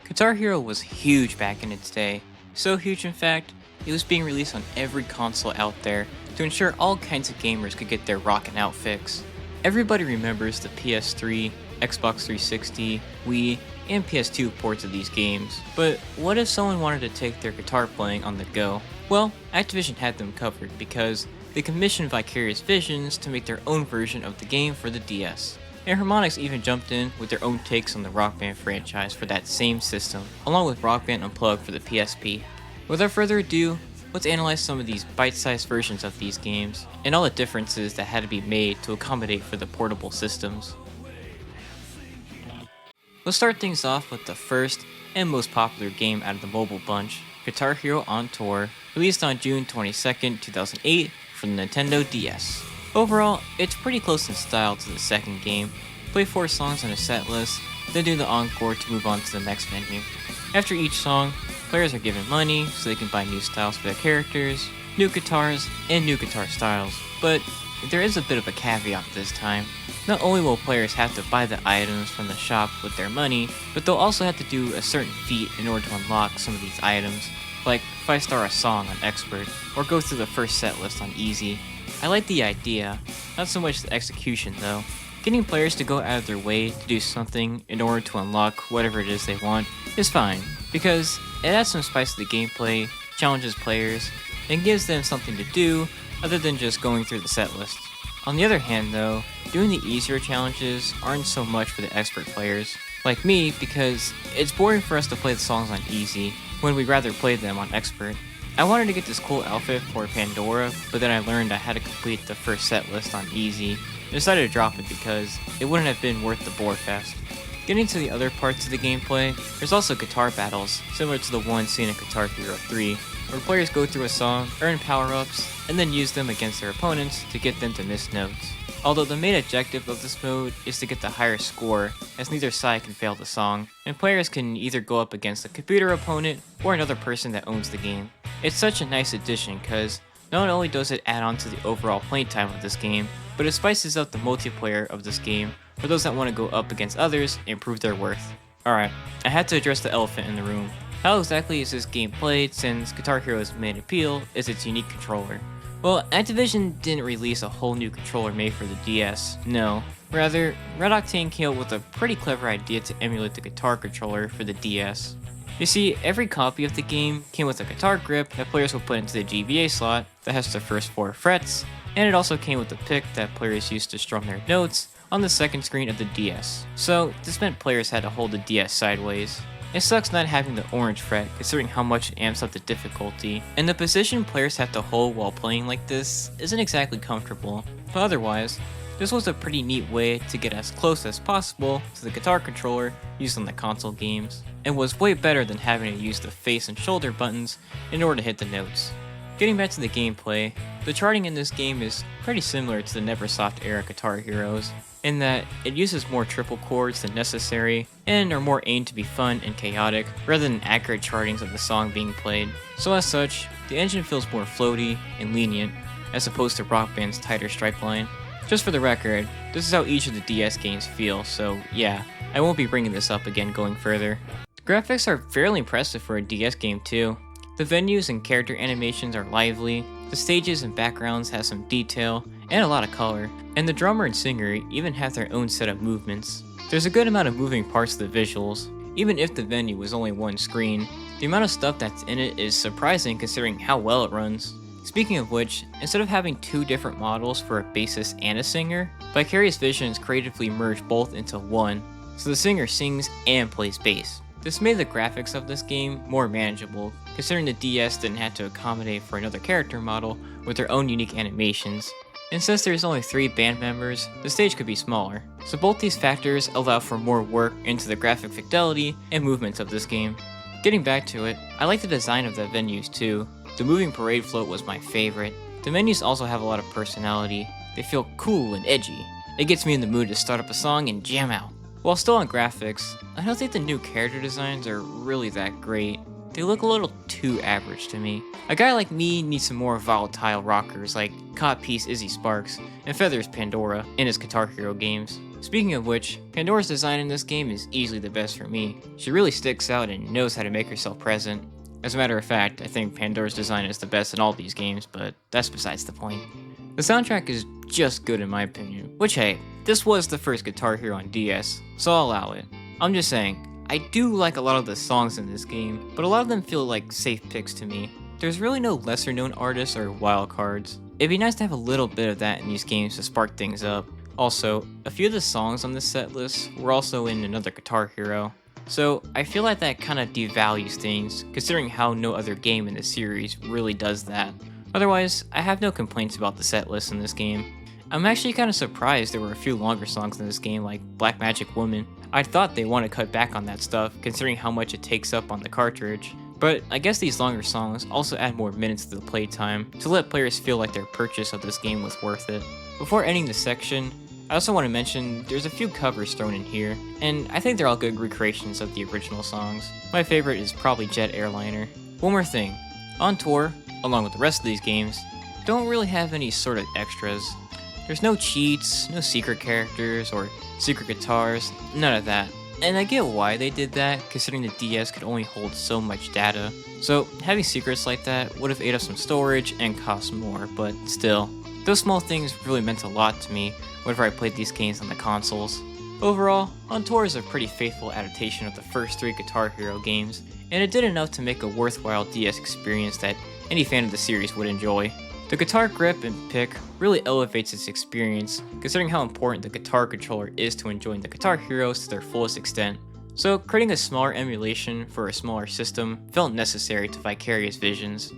Guitar Hero was huge back in its day. So huge, in fact, it was being released on every console out there to ensure all kinds of gamers could get their rockin' out fix. Everybody remembers the PS3, Xbox 360, Wii, and PS2 ports of these games, but what if someone wanted to take their guitar playing on the go? Well, Activision had them covered because they commissioned Vicarious Visions to make their own version of the game for the DS. And Harmonix even jumped in with their own takes on the Rock Band franchise for that same system, along with Rock Band Unplugged for the PSP. Without further ado, let's analyze some of these bite-sized versions of these games, and all the differences that had to be made to accommodate for the portable systems. Let's start things off with the first and most popular game out of the mobile bunch, Guitar Hero On Tour, released on June 22nd, 2008 for the Nintendo DS. Overall, it's pretty close in style to the second game. Play 4 songs on a set list, then do the encore to move on to the next menu. After each song, players are given money so they can buy new styles for their characters, new guitars, and new guitar styles. But there is a bit of a caveat this time. Not only will players have to buy the items from the shop with their money, but they'll also have to do a certain feat in order to unlock some of these items, like 5-star a song on Expert, or go through the first set list on Easy. I like the idea, not so much the execution though. Getting players to go out of their way to do something in order to unlock whatever it is they want is fine, because it adds some spice to the gameplay, challenges players, and gives them something to do other than just going through the set list. On the other hand though, doing the easier challenges aren't so much for the expert players, like me, because it's boring for us to play the songs on Easy when we'd rather play them on Expert. I wanted to get this cool outfit for Pandora, but then I learned I had to complete the first set list on Easy, and decided to drop it because it wouldn't have been worth the bore fest. Getting to the other parts of the gameplay, there's also guitar battles, similar to the one seen in Guitar Hero 3, where players go through a song, earn power-ups, and then use them against their opponents to get them to miss notes. Although the main objective of this mode is to get the higher score, as neither side can fail the song, and players can either go up against a computer opponent or another person that owns the game. It's such a nice addition because not only does it add on to the overall playtime of this game, but it spices up the multiplayer of this game for those that want to go up against others and prove their worth. Alright, I had to address the elephant in the room. How exactly is this game played since Guitar Hero's main appeal is its unique controller? Well, Activision didn't release a whole new controller made for the DS, no. Rather, Red Octane came up with a pretty clever idea to emulate the guitar controller for the DS. You see, every copy of the game came with a guitar grip that players would put into the GBA slot that has the first 4 frets, and it also came with a pick that players used to strum their notes on the second screen of the DS. So, this meant players had to hold the DS sideways. It sucks not having the orange fret, considering how much it amps up the difficulty, and the position players have to hold while playing like this isn't exactly comfortable, but otherwise, this was a pretty neat way to get as close as possible to the guitar controller used on the console games, and was way better than having to use the face and shoulder buttons in order to hit the notes. Getting back to the gameplay, the charting in this game is pretty similar to the Neversoft era Guitar Heroes, in that it uses more triple chords than necessary and are more aimed to be fun and chaotic rather than accurate chartings of the song being played. So as such, the engine feels more floaty and lenient as opposed to Rock Band's tighter stripe line. Just for the record, this is how each of the DS games feel, so yeah, I won't be bringing this up again going further. The graphics are fairly impressive for a DS game too. The venues and character animations are lively, the stages and backgrounds have some detail and a lot of color, and the drummer and singer even have their own set of movements. There's a good amount of moving parts to the visuals. Even if the venue was only one screen, the amount of stuff that's in it is surprising considering how well it runs. Speaking of which, instead of having 2 different models for a bassist and a singer, Vicarious Visions creatively merged both into one, so the singer sings and plays bass. This made the graphics of this game more manageable, considering the DS didn't have to accommodate for another character model with their own unique animations. And since there's only 3 band members, the stage could be smaller. So both these factors allow for more work into the graphic fidelity and movements of this game. Getting back to it, I like the design of the venues too. The moving parade float was my favorite. The menus also have a lot of personality. They feel cool and edgy. It gets me in the mood to start up a song and jam out. While still on graphics, I don't think the new character designs are really that great. They look a little too average to me. A guy like me needs some more volatile rockers like Codpiece Izzy Sparks and Feathers Pandora in his Guitar Hero games. Speaking of which, Pandora's design in this game is easily the best for me. She really sticks out and knows how to make herself present. As a matter of fact, I think Pandora's design is the best in all these games, but that's besides the point. The soundtrack is just good in my opinion, which hey, this was the first Guitar Hero on DS, so I'll allow it. I'm just saying, I do like a lot of the songs in this game, but a lot of them feel like safe picks to me. There's really no lesser known artists or wild cards. It'd be nice to have a little bit of that in these games to spark things up. Also, a few of the songs on this set list were also in another Guitar Hero, so I feel like that kind of devalues things, considering how no other game in the series really does that. Otherwise, I have no complaints about the set list in this game. I'm actually kind of surprised there were a few longer songs in this game like Black Magic Woman. I thought they want to cut back on that stuff considering how much it takes up on the cartridge. But I guess these longer songs also add more minutes to the playtime to let players feel like their purchase of this game was worth it. Before ending this section, I also want to mention there's a few covers thrown in here, and I think they're all good recreations of the original songs. My favorite is probably Jet Airliner. One more thing, on tour, along with the rest of these games, don't really have any sort of extras. There's no cheats, no secret characters, or secret guitars, none of that. And I get why they did that, considering the DS could only hold so much data. So having secrets like that would have ate up some storage and cost more, but still, those small things really meant a lot to me whenever I played these games on the consoles. Overall, On Tour is a pretty faithful adaptation of the first 3 Guitar Hero games, and it did enough to make a worthwhile DS experience that any fan of the series would enjoy. The guitar grip and pick really elevates its experience, considering how important the guitar controller is to enjoying the Guitar Heroes to their fullest extent. So creating a smaller emulation for a smaller system felt necessary to Vicarious Visions.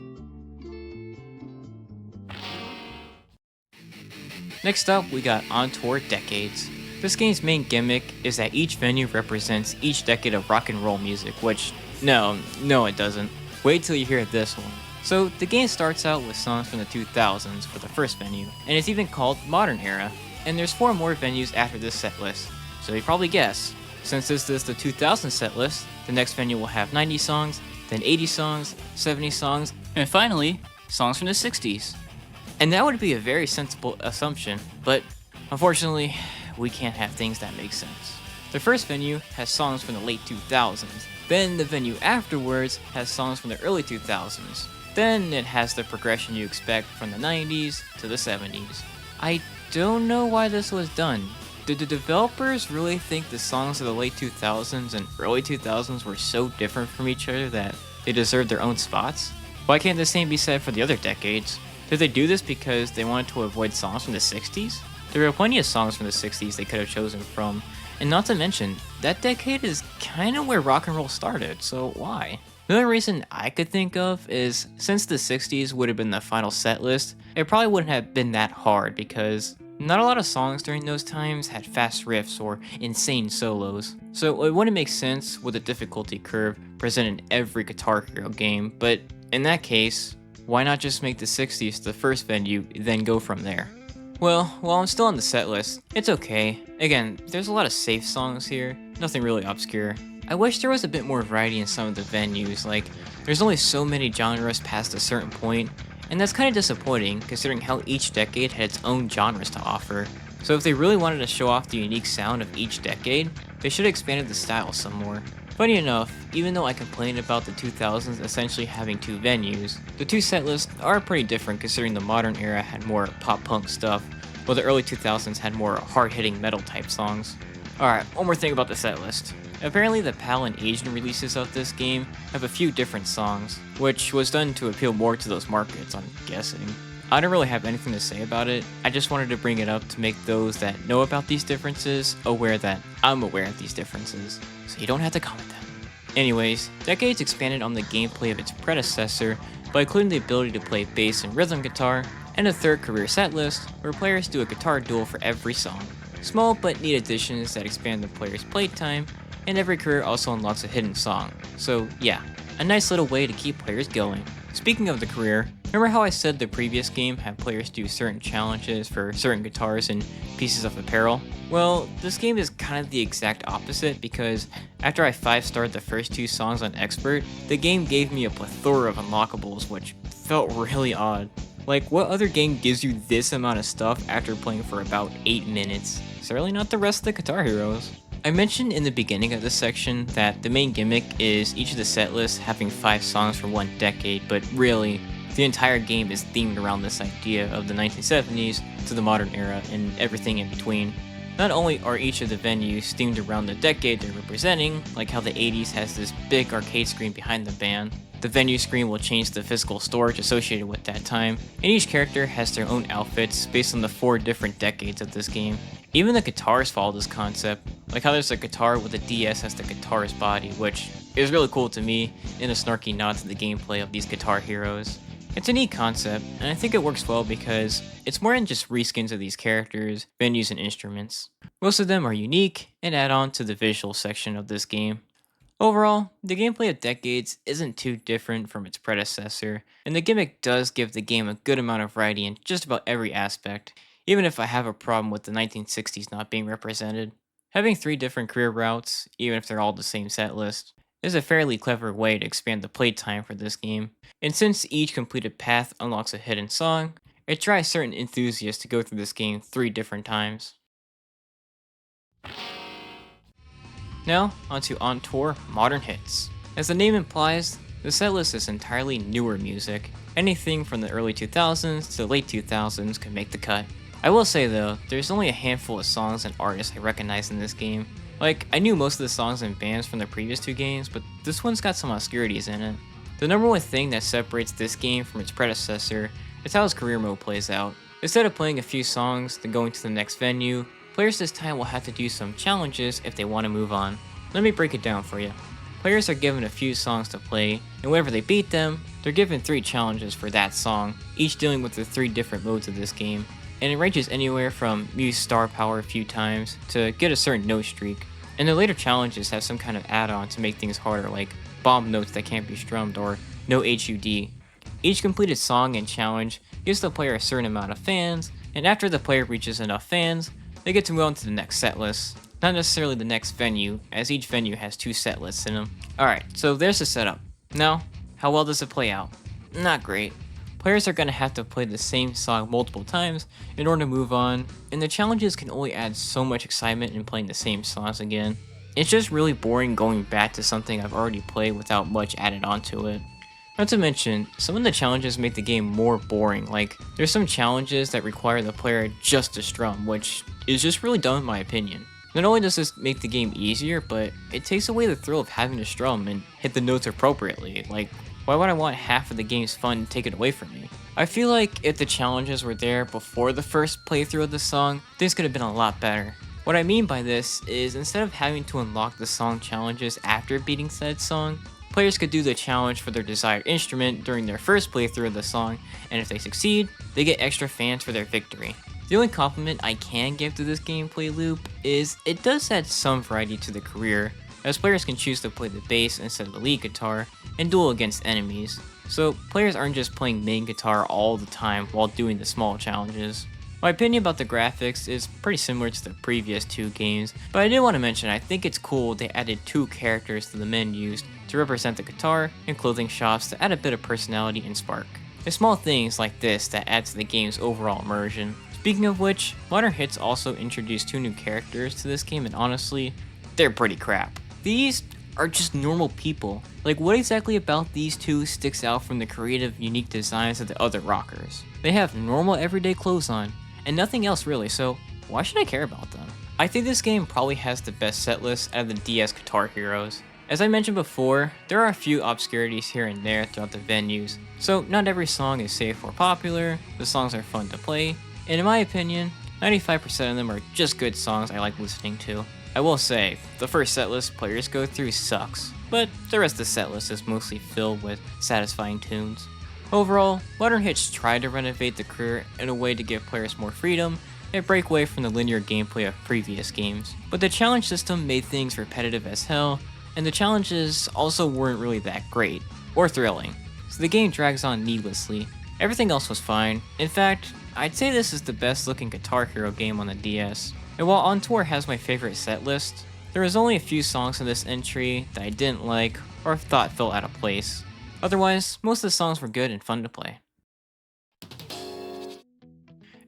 Next up, we got On Tour Decades. This game's main gimmick is that each venue represents each decade of rock and roll music, which, no it doesn't. Wait till you hear this one. So the game starts out with songs from the 2000s for the first venue, and it's even called Modern Era, and there's 4 more venues after this set list. So you probably guess, since this is the 2000 set list, the next venue will have 90 songs, then 80 songs, 70 songs, and finally, songs from the 60s. And that would be a very sensible assumption, but unfortunately, we can't have things that make sense. The first venue has songs from the late 2000s, then the venue afterwards has songs from the early 2000s, then it has the progression you expect from the 90s to the 70s. I don't know why this was done. Did the developers really think the songs of the late 2000s and early 2000s were so different from each other that they deserved their own spots? Why can't the same be said for the other decades? Did they do this because they wanted to avoid songs from the 60s? There were plenty of songs from the 60s they could have chosen from, and not to mention, that decade is kinda where rock and roll started, so why? The only reason I could think of is, since the 60s would have been the final set list, it probably wouldn't have been that hard because not a lot of songs during those times had fast riffs or insane solos, so it wouldn't make sense with a difficulty curve present in every Guitar Hero game, but in that case, why not just make the 60s the first venue, then go from there? Well, while I'm still on the set list, it's okay. Again, there's a lot of safe songs here, nothing really obscure. I wish there was a bit more variety in some of the venues, like, there's only so many genres past a certain point, and that's kinda disappointing considering how each decade had its own genres to offer. So if they really wanted to show off the unique sound of each decade, they should have expanded the style some more. Funny enough, even though I complained about the 2000s essentially having 2 venues, the 2 set lists are pretty different considering the modern era had more pop-punk stuff, while the early 2000s had more hard-hitting metal type songs. Alright, one more thing about the set list. Apparently the PAL and Asian releases of this game have a few different songs, which was done to appeal more to those markets, I'm guessing. I don't really have anything to say about it, I just wanted to bring it up to make those that know about these differences aware that I'm aware of these differences, so you don't have to comment them. Anyways, Decades expanded on the gameplay of its predecessor by including the ability to play bass and rhythm guitar, and a third career set list where players do a guitar duel for every song. Small but neat additions that expand the player's playtime, and every career also unlocks a hidden song. So yeah, a nice little way to keep players going. Speaking of the career, remember how I said the previous game had players do certain challenges for certain guitars and pieces of apparel? Well, this game is kind of the exact opposite because after I 5-starred the first 2 songs on Expert, the game gave me a plethora of unlockables which felt really odd. Like, what other game gives you this amount of stuff after playing for about 8 minutes? Certainly not the rest of the Guitar Heroes. I mentioned in the beginning of this section that the main gimmick is each of the set lists having 5 songs for one decade, but really, the entire game is themed around this idea of the 1970s to the modern era and everything in between. Not only are each of the venues themed around the decade they're representing, like how the 80s has this big arcade screen behind the band, the venue screen will change the physical storage associated with that time, and each character has their own outfits based on the 4 different decades of this game. Even the guitars follow this concept, like how there's a guitar with a DS as the guitar's body, which is really cool to me and a snarky nod to the gameplay of these Guitar Heroes. It's a neat concept, and I think it works well because it's more than just reskins of these characters, venues, and instruments. Most of them are unique and add on to the visual section of this game. Overall, the gameplay of Decades isn't too different from its predecessor, and the gimmick does give the game a good amount of variety in just about every aspect, even if I have a problem with the 1960s not being represented. Having 3 different career routes, even if they're all the same set list, is a fairly clever way to expand the playtime for this game, and since each completed path unlocks a hidden song, it drives certain enthusiasts to go through this game 3 different times. Now, onto On Tour Modern Hits. As the name implies, the setlist is entirely newer music. Anything from the early 2000s to the late 2000s can make the cut. I will say though, there's only a handful of songs and artists I recognize in this game. Like, I knew most of the songs and bands from the previous 2 games, but this one's got some obscurities in it. The number one thing that separates this game from its predecessor is how its career mode plays out. Instead of playing a few songs, then going to the next venue, players this time will have to do some challenges if they want to move on. Let me break it down for you. Players are given a few songs to play, and whenever they beat them, they're given 3 challenges for that song, each dealing with the 3 different modes of this game, and it ranges anywhere from use star power a few times to get a certain note streak. And the later challenges have some kind of add-on to make things harder, like bomb notes that can't be strummed or no HUD. Each completed song and challenge gives the player a certain amount of fans, and after the player reaches enough fans, they get to move on to the next set list. Not necessarily the next venue, as each venue has 2 set lists in them. Alright, so there's the setup. Now, how well does it play out? Not great. Players are going to have to play the same song multiple times in order to move on, and the challenges can only add so much excitement in playing the same songs again. It's just really boring going back to something I've already played without much added onto it. Not to mention, some of the challenges make the game more boring, like there's some challenges that require the player just to strum, which is just really dumb in my opinion. Not only does this make the game easier, but it takes away the thrill of having to strum and hit the notes appropriately. Like, why would I want half of the game's fun taken away from me? I feel like if the challenges were there before the first playthrough of the song, things could have been a lot better. What I mean by this is instead of having to unlock the song challenges after beating said song, players could do the challenge for their desired instrument during their first playthrough of the song, and if they succeed, they get extra fans for their victory. The only compliment I can give to this gameplay loop is it does add some variety to the career, as players can choose to play the bass instead of the lead guitar, and duel against enemies, so players aren't just playing main guitar all the time while doing the small challenges. My opinion about the graphics is pretty similar to the previous 2 games, but I did want to mention I think it's cool they added 2 characters to the menus to represent the guitar and clothing shops to add a bit of personality and spark. It's small things like this that add to the game's overall immersion. Speaking of which, Modern Hits also introduced 2 new characters to this game, and honestly, they're pretty crap. These are just normal people. Like, what exactly about these 2 sticks out from the creative, unique designs of the other rockers? They have normal everyday clothes on, and nothing else really, so why should I care about them? I think this game probably has the best setlist out of the DS Guitar Heroes. As I mentioned before, there are a few obscurities here and there throughout the venues, so not every song is safe or popular, the songs are fun to play, and in my opinion, 95% of them are just good songs I like listening to. I will say, the first setlist players go through sucks, but the rest of the setlist is mostly filled with satisfying tunes. Overall, Modern Hits tried to renovate the career in a way to give players more freedom and break away from the linear gameplay of previous games, but the challenge system made things repetitive as hell, and the challenges also weren't really that great, or thrilling, so the game drags on needlessly. Everything else was fine. In fact, I'd say this is the best looking Guitar Hero game on the DS. And while On Tour has my favorite set list, there was only a few songs in this entry that I didn't like or thought felt out of place. Otherwise, most of the songs were good and fun to play.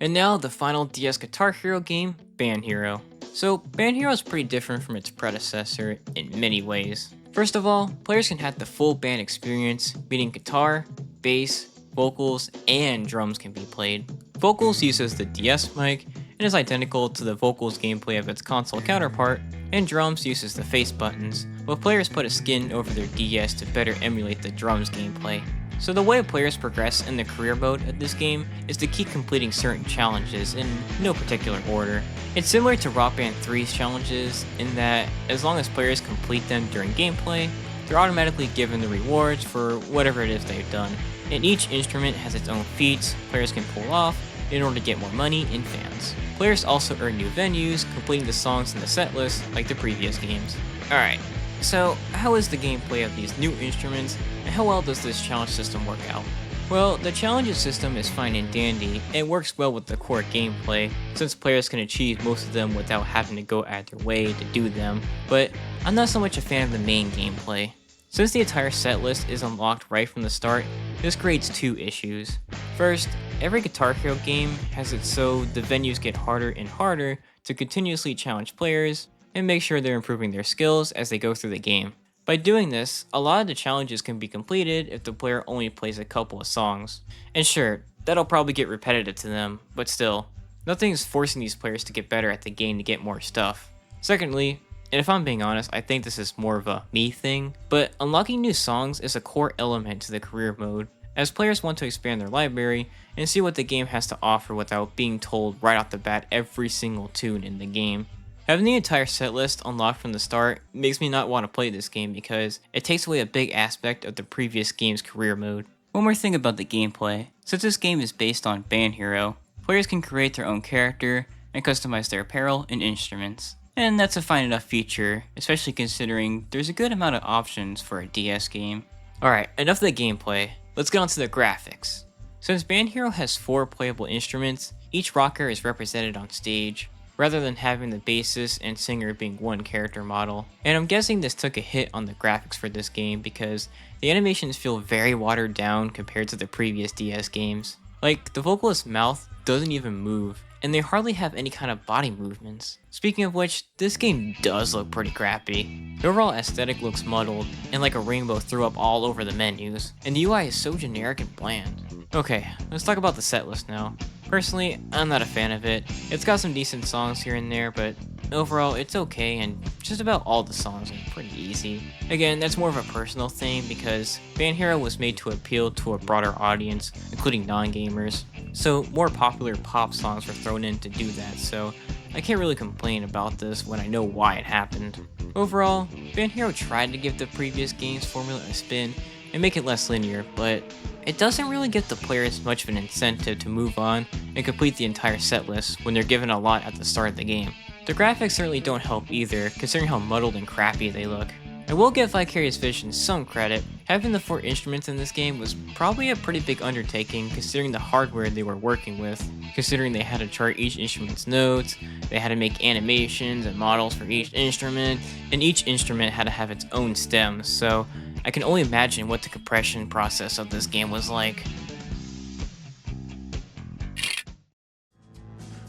And now the final DS Guitar Hero game, Band Hero. So Band Hero is pretty different from its predecessor in many ways. First of all, players can have the full band experience, meaning guitar, bass, vocals, and drums can be played. Vocals uses the DS mic and is identical to the vocals gameplay of its console counterpart, and drums uses the face buttons, but players put a skin over their DS to better emulate the drums gameplay. So the way players progress in the career mode of this game is to keep completing certain challenges in no particular order. It's similar to Rock Band 3's challenges in that as long as players complete them during gameplay, they're automatically given the rewards for whatever it is they've done. And each instrument has its own feats players can pull off in order to get more money and fans. Players also earn new venues, completing the songs in the set list like the previous games. Alright, so how is the gameplay of these new instruments, and how well does this challenge system work out? Well, the challenges system is fine and dandy, and works well with the core gameplay, since players can achieve most of them without having to go out of their way to do them, but I'm not so much a fan of the main gameplay. Since the entire set list is unlocked right from the start, this creates two issues. First, every Guitar Hero game has it so the venues get harder and harder to continuously challenge players and make sure they're improving their skills as they go through the game. By doing this, a lot of the challenges can be completed if the player only plays a couple of songs. And sure, that'll probably get repetitive to them, but still, nothing is forcing these players to get better at the game to get more stuff. Secondly, and if I'm being honest, I think this is more of a me thing, but unlocking new songs is a core element to the career mode, as players want to expand their library and see what the game has to offer without being told right off the bat every single tune in the game. Having the entire set list unlocked from the start makes me not want to play this game because it takes away a big aspect of the previous game's career mode. One more thing about the gameplay. Since this game is based on Band Hero, players can create their own character and customize their apparel and instruments. And that's a fine enough feature, especially considering there's a good amount of options for a DS game. Alright, enough of the gameplay, let's get on to the graphics. Since Band Hero has 4 playable instruments, each rocker is represented on stage, rather than having the bassist and singer being one character model. And I'm guessing this took a hit on the graphics for this game because the animations feel very watered down compared to the previous DS games. Like, the vocalist's mouth doesn't even move, and they hardly have any kind of body movements. Speaking of which, this game does look pretty crappy. The overall aesthetic looks muddled, and like a rainbow threw up all over the menus, and the UI is so generic and bland. Okay, let's talk about the setlist now. Personally, I'm not a fan of it. It's got some decent songs here and there, but overall it's okay, and just about all the songs are pretty easy. Again, that's more of a personal thing because Band Hero was made to appeal to a broader audience, including non-gamers, so more popular pop songs were thrown in to do that, so I can't really complain about this when I know why it happened. Overall, Band Hero tried to give the previous game's formula a spin and make it less linear, but it doesn't really give the players much of an incentive to move on and complete the entire set list when they're given a lot at the start of the game. The graphics certainly don't help either, considering how muddled and crappy they look. I will give Vicarious Vision some credit. Having the 4 instruments in this game was probably a pretty big undertaking considering the hardware they were working with. Considering they had to chart each instrument's notes, they had to make animations and models for each instrument, and each instrument had to have its own stems, so I can only imagine what the compression process of this game was like.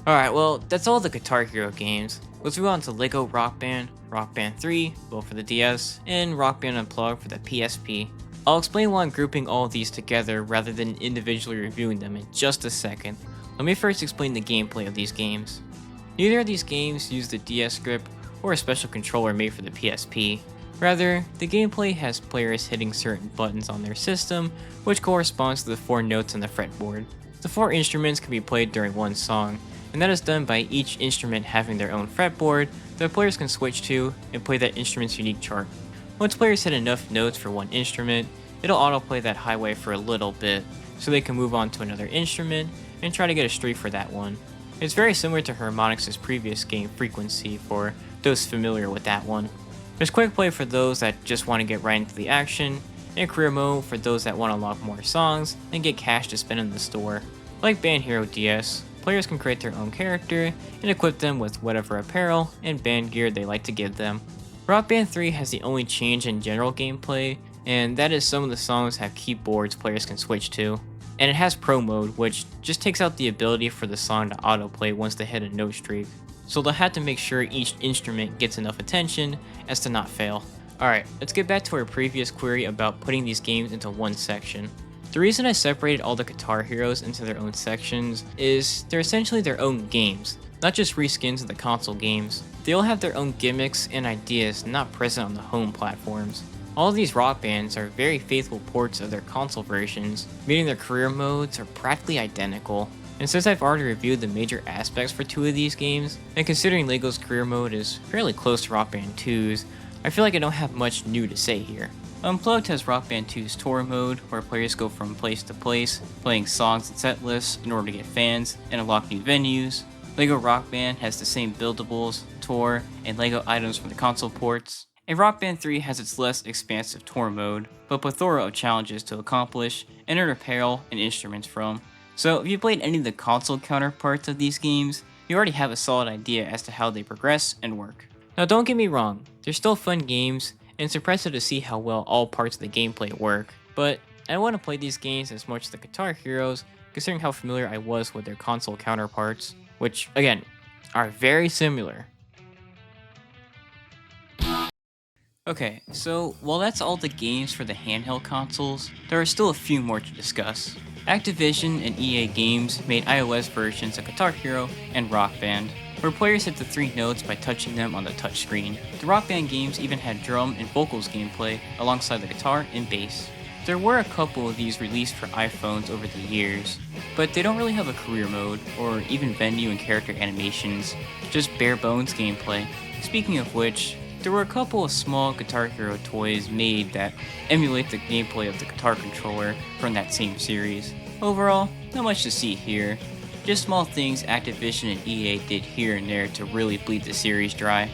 Alright, well, that's all the Guitar Hero games. Let's move on to LEGO Rock Band, Rock Band 3, both for the DS, and Rock Band Unplugged for the PSP. I'll explain why I'm grouping all of these together rather than individually reviewing them in just a second. Let me first explain the gameplay of these games. Neither of these games use the DS grip or a special controller made for the PSP. Rather, the gameplay has players hitting certain buttons on their system, which corresponds to the 4 notes on the fretboard. The 4 instruments can be played during one song, and that is done by each instrument having their own fretboard that players can switch to and play that instrument's unique chart. Once players hit enough notes for one instrument, it'll autoplay that highway for a little bit, so they can move on to another instrument and try to get a streak for that one. It's very similar to Harmonix's previous game Frequency for those familiar with that one. There's quick play for those that just want to get right into the action, and career mode for those that want to unlock more songs and get cash to spend in the store. Like Band Hero DS, players can create their own character and equip them with whatever apparel and band gear they like to give them. Rock Band 3 has the only change in general gameplay, and that is some of the songs have keyboards players can switch to. And it has Pro Mode, which just takes out the ability for the song to autoplay once they hit a note streak. So they'll have to make sure each instrument gets enough attention as to not fail. Alright, let's get back to our previous query about putting these games into one section. The reason I separated all the Guitar Heroes into their own sections is they're essentially their own games, not just reskins of the console games. They all have their own gimmicks and ideas not present on the home platforms. All of these rock bands are very faithful ports of their console versions, meaning their career modes are practically identical. And since I've already reviewed the major aspects for two of these games, and considering LEGO's career mode is fairly close to Rock Band 2's, I feel like I don't have much new to say here. Unplugged has Rock Band 2's tour mode, where players go from place to place, playing songs and set lists in order to get fans and unlock new venues. LEGO Rock Band has the same buildables, tour, and LEGO items from the console ports. And Rock Band 3 has its less expansive tour mode, but plethora of challenges to accomplish, and earn apparel and instruments from. So if you played any of the console counterparts of these games, you already have a solid idea as to how they progress and work. Now don't get me wrong, they're still fun games, and it's impressive to see how well all parts of the gameplay work, but I want to play these games as much as the Guitar Heroes, considering how familiar I was with their console counterparts, which, again, are very similar. Okay, so while that's all the games for the handheld consoles, there are still a few more to discuss. Activision and EA Games made iOS versions of Guitar Hero and Rock Band, where players hit the 3 notes by touching them on the touchscreen. The Rock Band games even had drum and vocals gameplay alongside the guitar and bass. There were a couple of these released for iPhones over the years, but they don't really have a career mode, or even venue and character animations, just bare bones gameplay. Speaking of which, there were a couple of small Guitar Hero toys made that emulate the gameplay of the guitar controller from that same series. Overall, not much to see here, just small things Activision and EA did here and there to really bleed the series dry.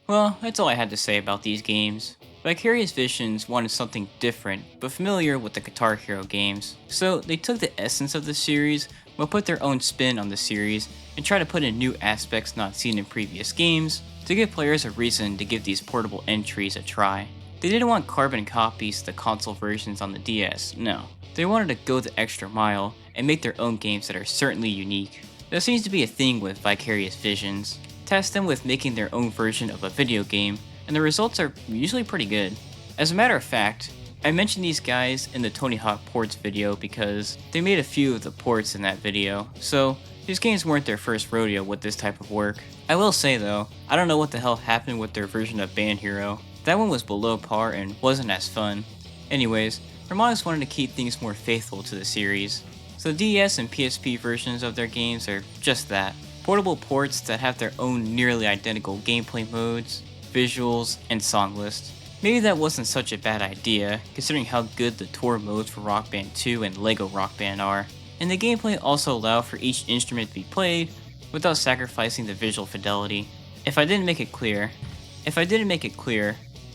Well, that's all I had to say about these games. Vicarious Visions wanted something different, but familiar with the Guitar Hero games, so they took the essence of the series, but put their own spin on the series, and tried to put in new aspects not seen in previous games, to give players a reason to give these portable entries a try. They didn't want carbon copies of the console versions on the DS, no. They wanted to go the extra mile, and make their own games that are certainly unique. That seems to be a thing with Vicarious Visions. Test them with making their own version of a video game, and the results are usually pretty good. As a matter of fact, I mentioned these guys in the Tony Hawk ports video because they made a few of the ports in that video, so these games weren't their first rodeo with this type of work. I will say though, I don't know what the hell happened with their version of Band Hero. That one was below par and wasn't as fun. Anyways, Harmonix wanted to keep things more faithful to the series. So the DS and PSP versions of their games are just that. Portable ports that have their own nearly identical gameplay modes, visuals, and song list. Maybe that wasn't such a bad idea, considering how good the tour modes for Rock Band 2 and LEGO Rock Band are. And the gameplay also allowed for each instrument to be played without sacrificing the visual fidelity. If I didn't make it clear,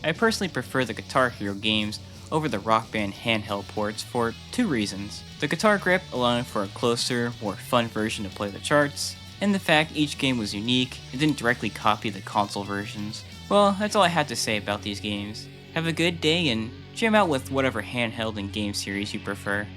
I personally prefer the Guitar Hero games over the Rock Band handheld ports for 2 reasons. The guitar grip allowing for a closer, more fun version to play the charts, and the fact each game was unique and didn't directly copy the console versions. Well, that's all I had to say about these games. Have a good day and jam out with whatever handheld and game series you prefer.